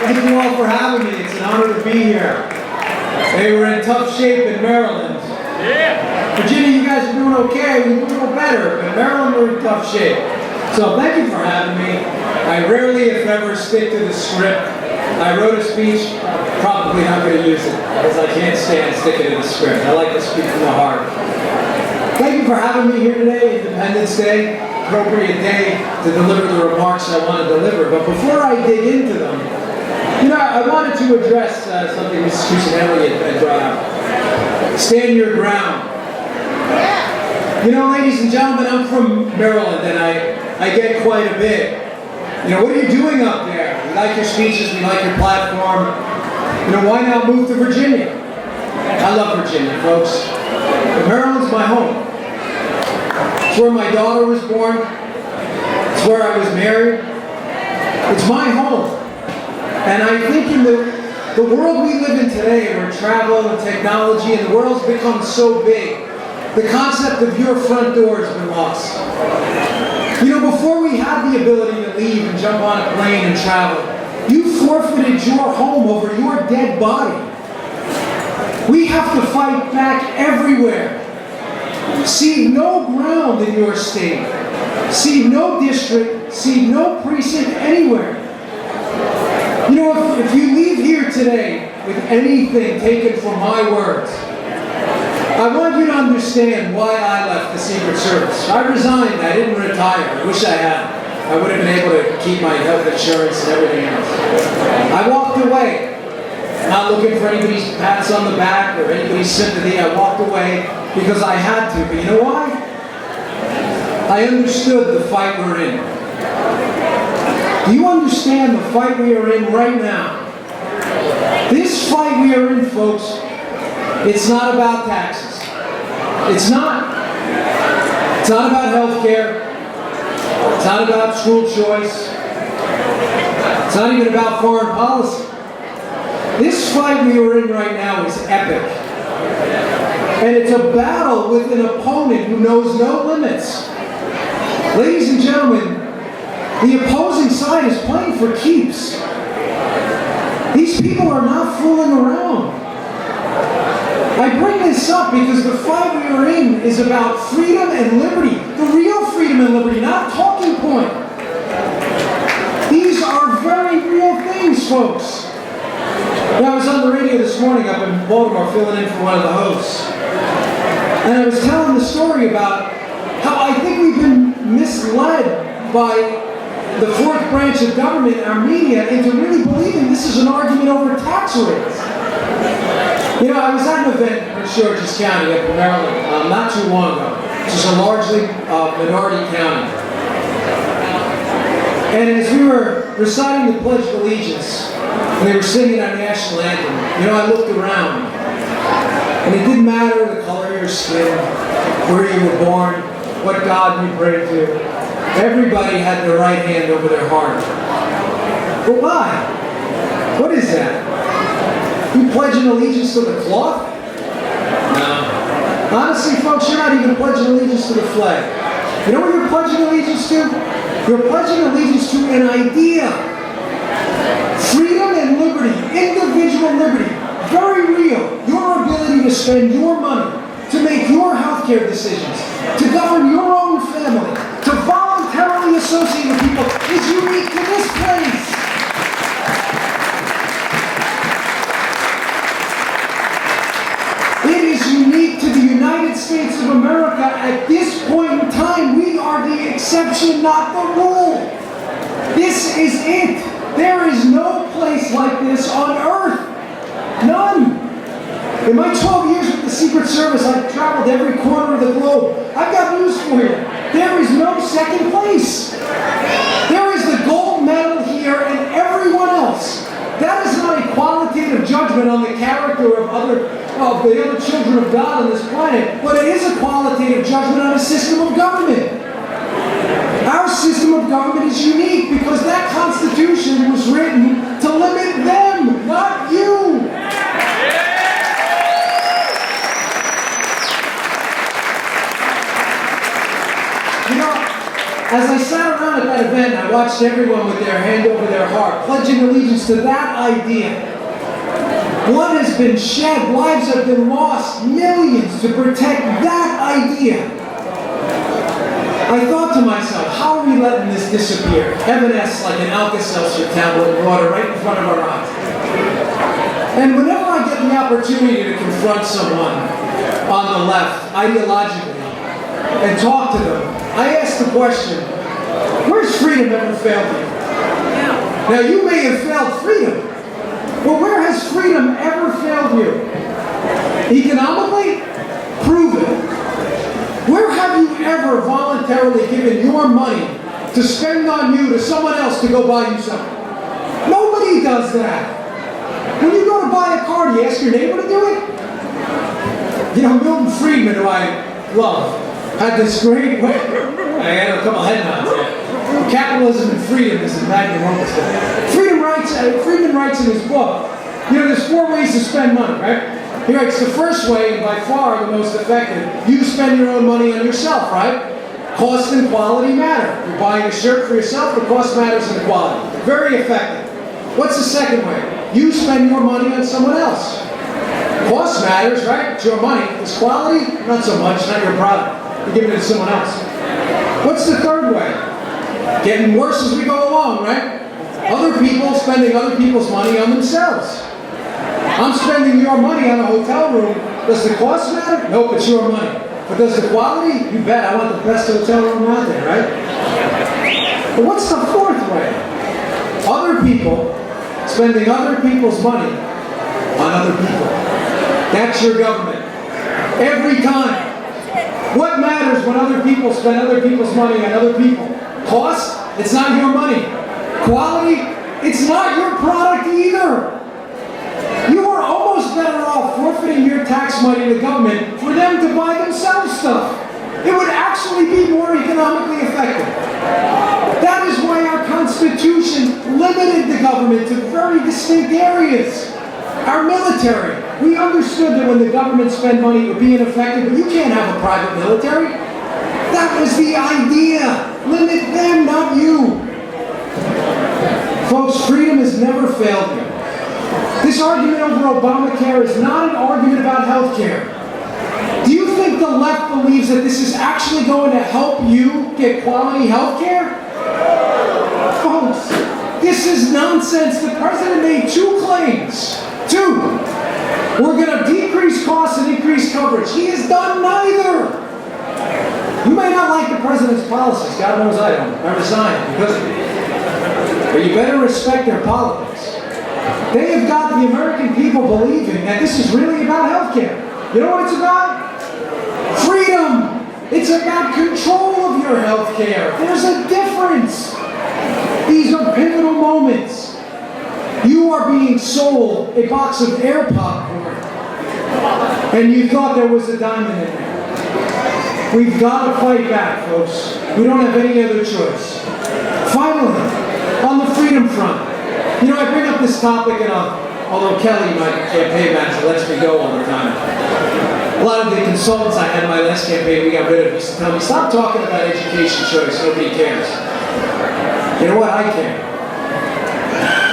Thank you all for having me. It's an honor to be here. They were in tough shape in Maryland. Yeah. Virginia, you guys are doing okay. We're doing a little better, but Maryland, we're in tough shape. So thank you for having me. I rarely, if ever, stick to the script. I wrote a speech, probably not going to use it, because I can't stand sticking to the script. I like to speak from the heart. Thank you for having me here today, Independence Day, appropriate day to deliver the remarks I want to deliver. But before I dig into them, I wanted to address something Mrs. Susan Elliott had brought up. Stand your ground. Ladies and gentlemen, I'm from Maryland, and I get quite a bit. What are you doing up there? We like your speeches, we like your platform. Why not move to Virginia? I love Virginia, folks. But Maryland's my home. It's where my daughter was born. It's where I was married. It's my home. And I think in the world we live in today, where travel and technology and the world's become so big, the concept of your front door has been lost. Before we had the ability to leave and jump on a plane and travel, you forfeited your home over your dead body. We have to fight back everywhere. Cede no ground in your state. Cede no district. Cede no precinct anywhere. If you leave here today with anything taken from my words, I want you to understand why I left the Secret Service. I resigned. I didn't retire. I wish I had. I would have been able to keep my health insurance and everything else. I walked away. Not looking for anybody's pats on the back or anybody's sympathy. I walked away because I had to. But you know why? I understood the fight we're in. Do you understand the fight we are in right now? This fight we are in, folks, it's not about taxes. It's not. It's not about health care. It's not about school choice. It's not even about foreign policy. This fight we are in right now is epic. And it's a battle with an opponent who knows no limits. Ladies and gentlemen, the opposing side is playing for keeps. These people are not fooling around. I bring this up because the fight we are in is about freedom and liberty. The real freedom and liberty, not a talking point. These are very real things, folks. I was on the radio this morning up in Baltimore filling in for one of the hosts. And I was telling the story about how I think we've been misled by the fourth branch of government, our media, into really believing this is an argument over tax rates. I was at an event in Georges County up in Maryland not too long ago, which is a largely minority county. And as we were reciting the Pledge of Allegiance, and they were singing our national anthem, I looked around, and it didn't matter the color of your skin, where you were born, what God you prayed to. Everybody had their right hand over their heart. But why? What is that? You pledging allegiance to the cloth? No. Honestly, folks, you're not even pledging allegiance to the flag. You know what you're pledging allegiance to? You're pledging allegiance to an idea. Freedom and liberty, individual liberty, very real. Your ability to spend your money, to make your healthcare decisions, to govern your own family, to voluntarily associate with people is unique to this place. It is unique to the United States of America. At this point in time, we are the exception, not the rule. This is it. There is no place like this on earth. None. In my 12 years with the Secret Service, I've traveled every corner of the globe. I've got news for you. There is no second place. There is the gold medal here and everyone else. That is not a qualitative judgment on the character of the other children of God on this planet, but it is a qualitative judgment on a system of government. Our system of government is unique because that Constitution was written to limit them, not you. As I sat around at that event, I I watched everyone with their hand over their heart, pledging allegiance to that idea. Blood has been shed, lives have been lost, millions to protect that idea. I thought to myself, how are we letting this disappear? Evanesce like an Alka-Seltzer tablet of water right in front of our eyes. And whenever I get the opportunity to confront someone on the left, ideologically, and talk to them, I ask the question, where's freedom ever failed you? Now you may have failed freedom, but where has freedom ever failed you? Economically? Prove it. Where have you ever voluntarily given your money to spend on you to someone else to go buy you something? Nobody does that. When you go to buy a car, do you ask your neighbor to do it? You know, Milton Friedman, who I love, had this great way. I had a couple head nods there. Capitalism and freedom is the magnum opus. Friedman writes in his book, you know, there's 4 ways to spend money, right? He writes, the first way, and by far the most effective, you spend your own money on yourself, right? Cost and quality matter. You're buying a shirt for yourself, the cost matters and the quality. Very effective. What's the second way? You spend your money on someone else. Cost matters, right? It's your money. It's quality, not so much, not your product. You're giving it to someone else. What's the third way? Getting worse as we go along, right? Other people spending other people's money on themselves. I'm spending your money on a hotel room. Does the cost matter? Nope, it's your money. But does the quality? You bet. I want the best hotel room out there, right? But what's the fourth way? Other people spending other people's money on other people. That's your government. Every time. What matters when other people spend other people's money on other people? Cost? It's not your money. Quality? It's not your product either. You are almost better off forfeiting your tax money to the government for them to buy themselves stuff. It would actually be more economically effective. That is why our Constitution limited the government to very distinct areas. Our military, we understood that when the government spent money it would be ineffective, but you can't have a private military. That was the idea. Limit them, not you. Folks, freedom has never failed you. This argument over Obamacare is not an argument about health care. Do you think the left believes that this is actually going to help you get quality health care? Folks, this is nonsense. The president made 2 claims. 2. We're going to decrease costs and increase coverage. He has done neither. You may not like the president's policies. God knows I don't. I resigned because of it. But you better respect their politics. They have got the American people believing that this is really about health care. You know what it's about? Freedom. It's about control of your health care. There's a difference. These are pivotal moments. You are being sold a box of air popcorn, and you thought there was a diamond in there. We've got to fight back, folks. We don't have any other choice. Finally, on the freedom front, you know, I bring up this topic, and although Kelly, my campaign manager, lets me go all the time, a lot of the consultants I had in my last campaign we got rid of used to tell me, stop talking about education choice, nobody cares. You know what? I care.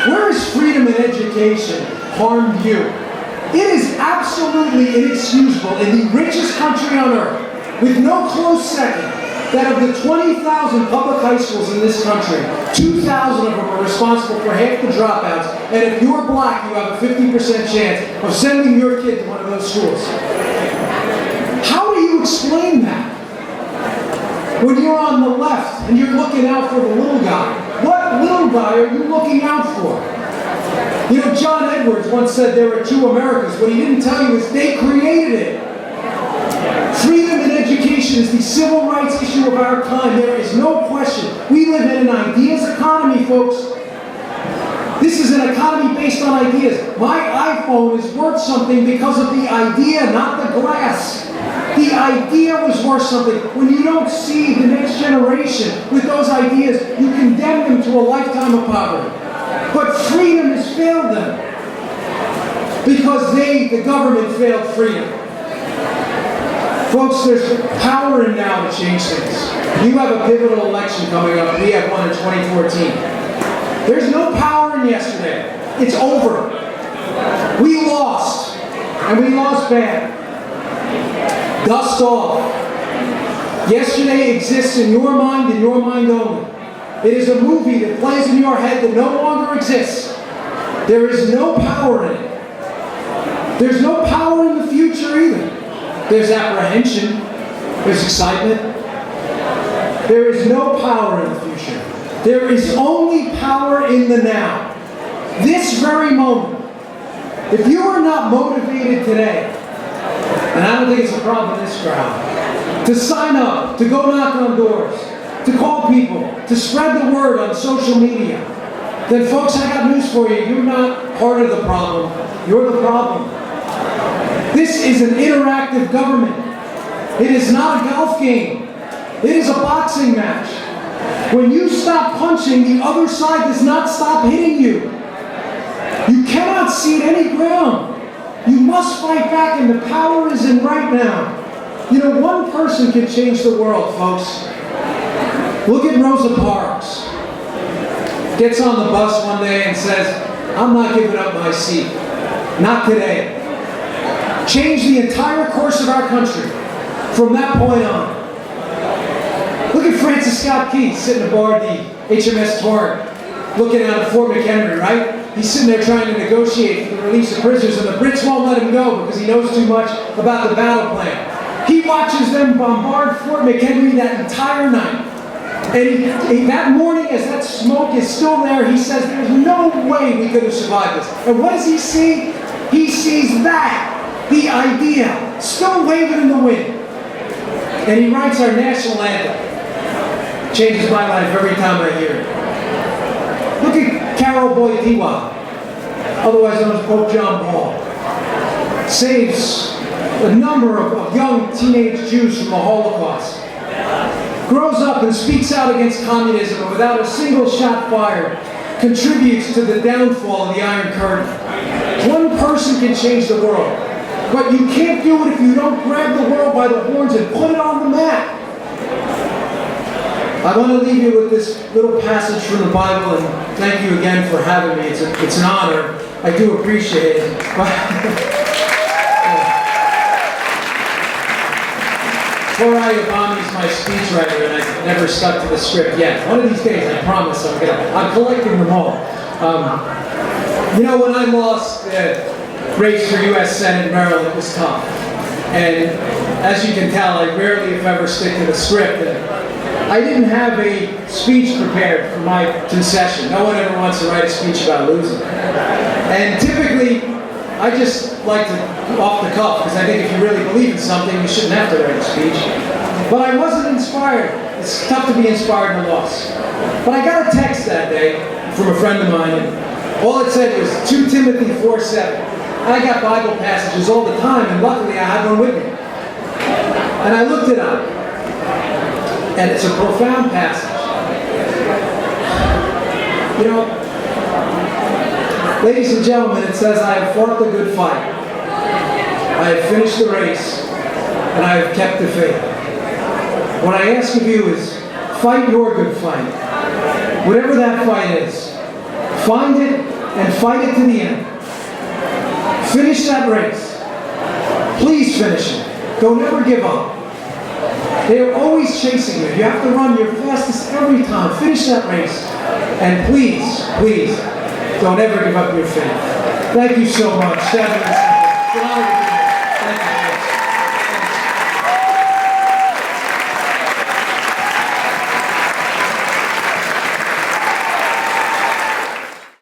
Where has freedom in education harmed you? It is absolutely inexcusable in the richest country on earth, with no close second, that of the 20,000 public high schools in this country, 2,000 of them are responsible for half the dropouts, and if you're black, you have a 50% chance of sending your kid to one of those schools. How do you explain that? When you're on the left and you're looking out for the little guy, what little guy are you looking out for? You know, John Edwards once said there are 2 Americas. What he didn't tell you is they created it. Freedom in education is the civil rights issue of our time. There is no question. We live in an ideas economy, folks. This is an economy based on ideas. My iPhone is worth something because of the idea, not the glass. The idea was worth something. When you don't see the next generation with those ideas, you condemn them to a lifetime of poverty. But freedom has failed them because the government, failed freedom. Folks, there's power in now to change things. You have a pivotal election coming up. We have one in 2014. There's no power in yesterday. It's over. We lost. And we lost bad. Dust off. Yesterday exists in your mind and your mind only. It is a movie that plays in your head that no longer exists. There is no power in it. There's no power in the future either. There's apprehension. There's excitement. There is no power in the future. There is only power in the now. This very moment. If you are not motivated today, and I don't think it's a problem in this crowd, to sign up, to go knock on doors, to call people, to spread the word on social media, then folks, I got news for you. You're not part of the problem. You're the problem. This is an interactive government. It is not a golf game. It is a boxing match. When you stop punching, the other side does not stop hitting you. You cannot cede any ground. You must fight back, and the power is in right now. You know, one person can change the world, folks. Look at Rosa Parks. Gets on the bus one day and says, I'm not giving up my seat. Not today. Changed the entire course of our country from that point on. Look at Francis Scott Key sitting aboard the HMS Torrent, looking out at Fort McHenry, right? He's sitting there trying to negotiate for the release of prisoners, and the Brits won't let him go because he knows too much about the battle plan. He watches them bombard Fort McHenry that entire night. And that morning, as that smoke is still there, he says, there's no way we could have survived this. And what does he see? He sees that, the idea, still waving in the wind. And he writes our national anthem. Changes my life every time I hear it. Look at Carol Boyatiwa, otherwise known as Pope John Paul. Saves a number of young teenage Jews from the Holocaust. Grows up and speaks out against communism, and without a single shot fired, contributes to the downfall of the Iron Curtain. One person can change the world, but you can't do it if you don't grab the world by the horns and put it on the map. I want to leave you with this little passage from the Bible, and thank you again for having me. It's an honor. I do appreciate it. Soiree is my speechwriter, and I've never stuck to the script yet. One of these days, I promise I'm collecting them all. You know, when I lost the race for U.S. Senate in Maryland, it was tough. And as you can tell, I rarely, if ever, stick to the script. And I didn't have a speech prepared for my concession. No one ever wants to write a speech about losing. And typically, I just like to off the cuff, because I think if you really believe in something, you shouldn't have to write a speech. But I wasn't inspired. It's tough to be inspired in a loss. But I got a text that day from a friend of mine, and all it said was 2 Timothy 4:7. I got Bible passages all the time, and luckily I had one with me. And I looked it up. And it's a profound passage. You know, ladies and gentlemen, it says, I have fought the good fight. I have finished the race, and I have kept the faith. What I ask of you is, fight your good fight. Whatever that fight is, find it and fight it to the end. Finish that race. Please finish it. Don't ever give up. They are always chasing you. You have to run your fastest every time. Finish that race. And please, please, don't ever give up your faith. Thank you so much.